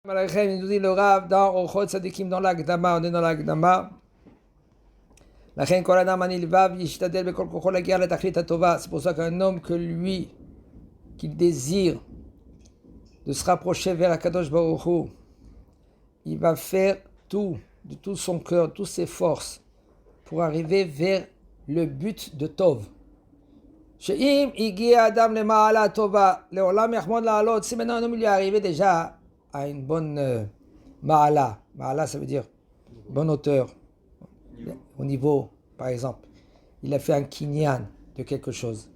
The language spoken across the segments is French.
Il nous dit le Rav dans Orchot Tzadikim dans l'Agdama, on est dans l'Agdama. C'est pour ça qu'un homme que lui, qu'il désire de se rapprocher vers Akadosh Baruch Hu, il va faire tout, de tout son cœur, toutes ses forces, pour arriver vers le but de Tov. Si maintenant un homme lui est arrivé déjà à une bonne Ma'ala, Ma'ala ça veut dire bonne hauteur, au niveau, par exemple, il a fait un kinyan de quelque chose.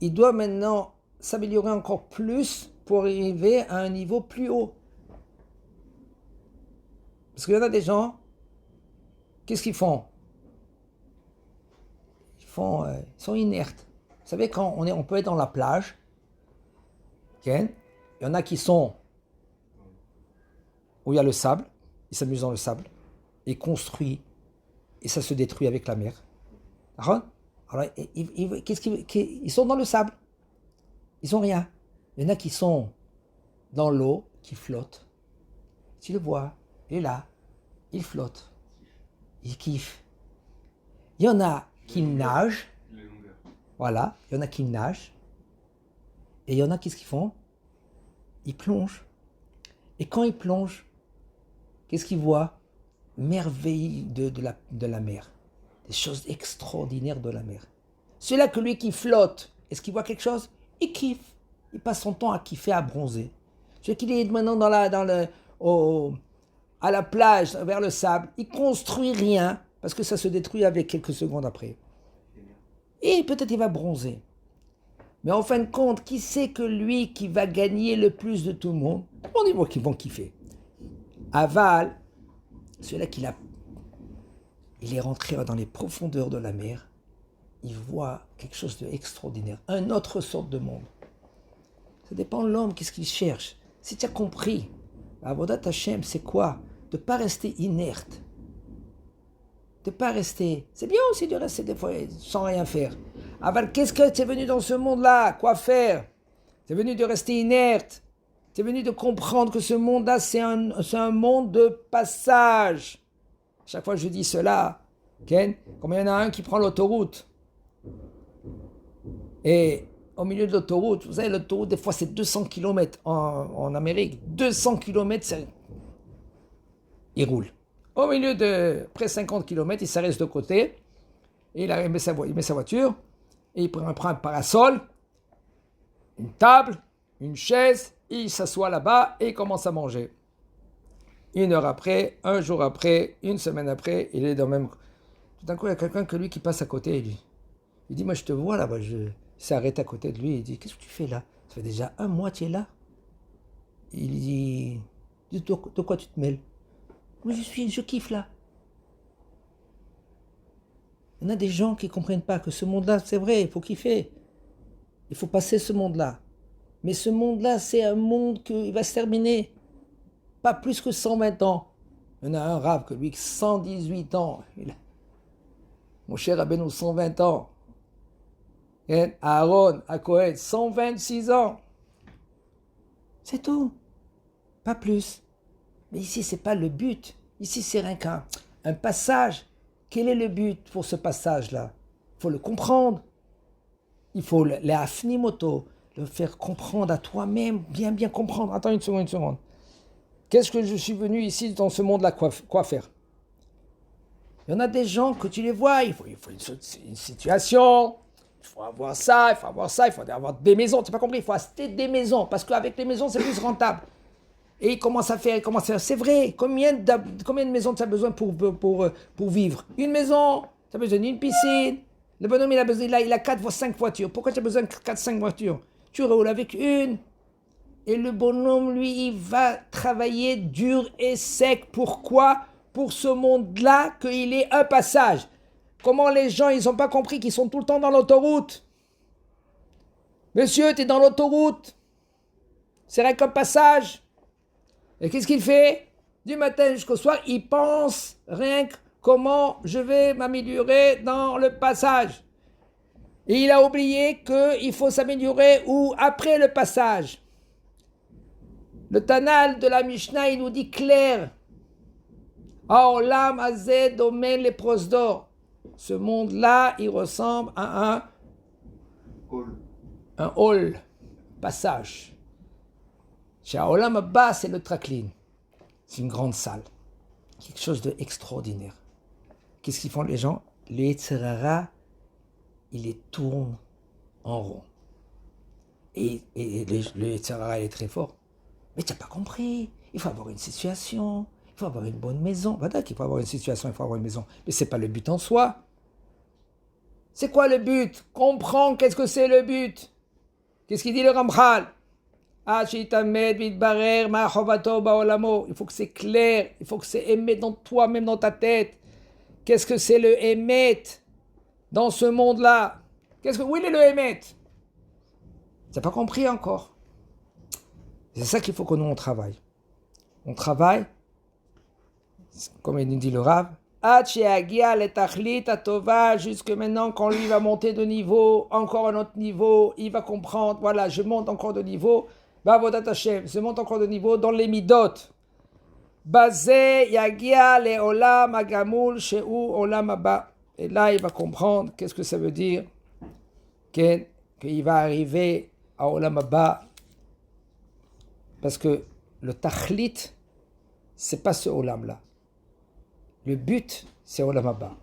Il doit maintenant s'améliorer encore plus pour arriver à un niveau plus haut. Parce qu'il y en a des gens, qu'est-ce qu'ils font? Ils sont inertes. Vous savez, quand on peut être dans la plage, okay? Il y en a qui sont où il y a le sable, ils s'amusent dans le sable, ils construisent, et ça se détruit avec la mer. Alors, ils sont dans le sable, ils sont rien. Il y en a qui sont dans l'eau, qui flottent. Tu le vois, il est là, il flotte, il kiffe. Il y en a qui nagent, voilà, il y en a qui nagent, et il y en a qu'est-ce qu'ils font? Ils plongent. Et quand ils plongent, qu'est-ce qu'ils voient? Merveille de la mer. Des choses extraordinaires de la mer. Celui-là que lui qui flotte, est-ce qu'il voit quelque chose? Il kiffe. Il passe son temps à kiffer, à bronzer. Celui qui est maintenant à la plage, vers le sable, il construit rien, parce que ça se détruit avec quelques secondes après. Et peut-être il va bronzer. Mais en fin de compte, qui sait que lui qui va gagner le plus de tout le monde? On dit qu'ils vont kiffer. Aval, celui-là il est rentré dans les profondeurs de la mer, il voit quelque chose d'extraordinaire, un autre sorte de monde. Ça dépend de l'homme, qu'est-ce qu'il cherche. Si tu as compris, Avodat Hashem, c'est quoi? De ne pas rester inerte. De ne pas rester. C'est bien aussi de rester des fois sans rien faire. Aval, qu'est-ce que tu es venu dans ce monde-là? Quoi faire? Tu es venu de rester inerte. Tu es venu de comprendre que ce monde-là, c'est un monde de passage. Chaque fois que je dis cela, Ken, comme il y en a un qui prend l'autoroute, et au milieu de l'autoroute, vous savez, l'autoroute, des fois, c'est 200 km en Amérique. 200 km, il roule. Au milieu de près 50 km, il s'arrête de côté, et il met sa voiture, et il prend un parasol, une table, une chaise, il s'assoit là-bas et il commence à manger. 1 heure après, 1 jour après, 1 semaine après, il est dans le même... Tout d'un coup, il y a quelqu'un que lui qui passe à côté, il dit, moi je te vois là-bas, il s'arrête à côté de lui, il dit, qu'est-ce que tu fais là? Ça fait déjà 1 mois que tu es là. Il dit, de quoi tu te mêles? Moi je kiffe là. Il y en a des gens qui ne comprennent pas que ce monde-là, c'est vrai, il faut kiffer. Il faut passer ce monde-là. Mais ce monde-là, c'est un monde qui va se terminer. Pas plus que 120 ans. Il y en a un Rav que lui, 118 ans. Mon cher Rabbeinu, 120 ans. Et Aaron, à Kohen, 126 ans. C'est tout. Pas plus. Mais ici, ce n'est pas le but. Ici, c'est rien qu'un passage. Quel est le but pour ce passage-là? Il faut le comprendre. Il faut l'afnimoto, le faire comprendre à toi-même, bien comprendre. Attends une seconde. Qu'est-ce que je suis venu ici dans ce monde-là, quoi faire? Il y en a des gens que tu les vois, il faut une situation, il faut avoir ça, il faut avoir des maisons, tu n'as pas compris, il faut acheter des maisons, parce qu'avec les maisons, c'est plus rentable. Et il commence à faire, c'est vrai, combien de maisons tu as besoin pour vivre? Une maison, tu as besoin d'une piscine, le bonhomme il a 4 ou 5 voitures, pourquoi tu as besoin de 4-5 voitures? Tu roules avec une. Et le bonhomme, lui, il va travailler dur et sec. Pourquoi? Pour ce monde-là, qu'il est un passage. Comment les gens, ils n'ont pas compris qu'ils sont tout le temps dans l'autoroute? Monsieur, tu es dans l'autoroute. C'est rien qu'un passage. Et qu'est-ce qu'il fait? Du matin jusqu'au soir, il pense rien que comment je vais m'améliorer dans le passage. Et il a oublié qu'il faut s'améliorer après le passage. Le Tanal de la Mishnah, il nous dit clair. Haolam hazeh domé les prosdor. Ce monde-là, il ressemble à un hall, passage. Chez Haolam Abba, c'est le traklin. C'est une grande salle. Quelque chose d'extraordinaire. Qu'est-ce qu'ils font les gens? Le Yetzirah, il les tourne en rond. Et le Yetzirah, il est très fort. Mais tu n'as pas compris. Il faut avoir une situation. Il faut avoir une bonne maison. Voilà qu'il faut avoir une situation, il faut avoir une maison. Mais ce n'est pas le but en soi. C'est quoi le but? Comprends qu'est-ce que c'est le but. Qu'est-ce qu'il dit le Ramchal? Il faut que c'est clair. Il faut que c'est émet dans toi, même dans ta tête. Qu'est-ce que c'est le émet dans ce monde-là? Où il est le émet? Tu n'as pas compris encore. C'est ça qu'il faut que nous, on travaille. On travaille, comme il nous dit le Rav, jusque maintenant, quand lui va monter de niveau, encore un autre niveau, il va comprendre, voilà, je monte encore de niveau, je monte encore de niveau dans les midot. Bazé yagia le olam agamul sheu olam haba. Et là, il va comprendre qu'est-ce que ça veut dire, qu'il va arriver à olam haba, parce que le tachlit, c'est pas ce olam-là. Le but, c'est olam haba.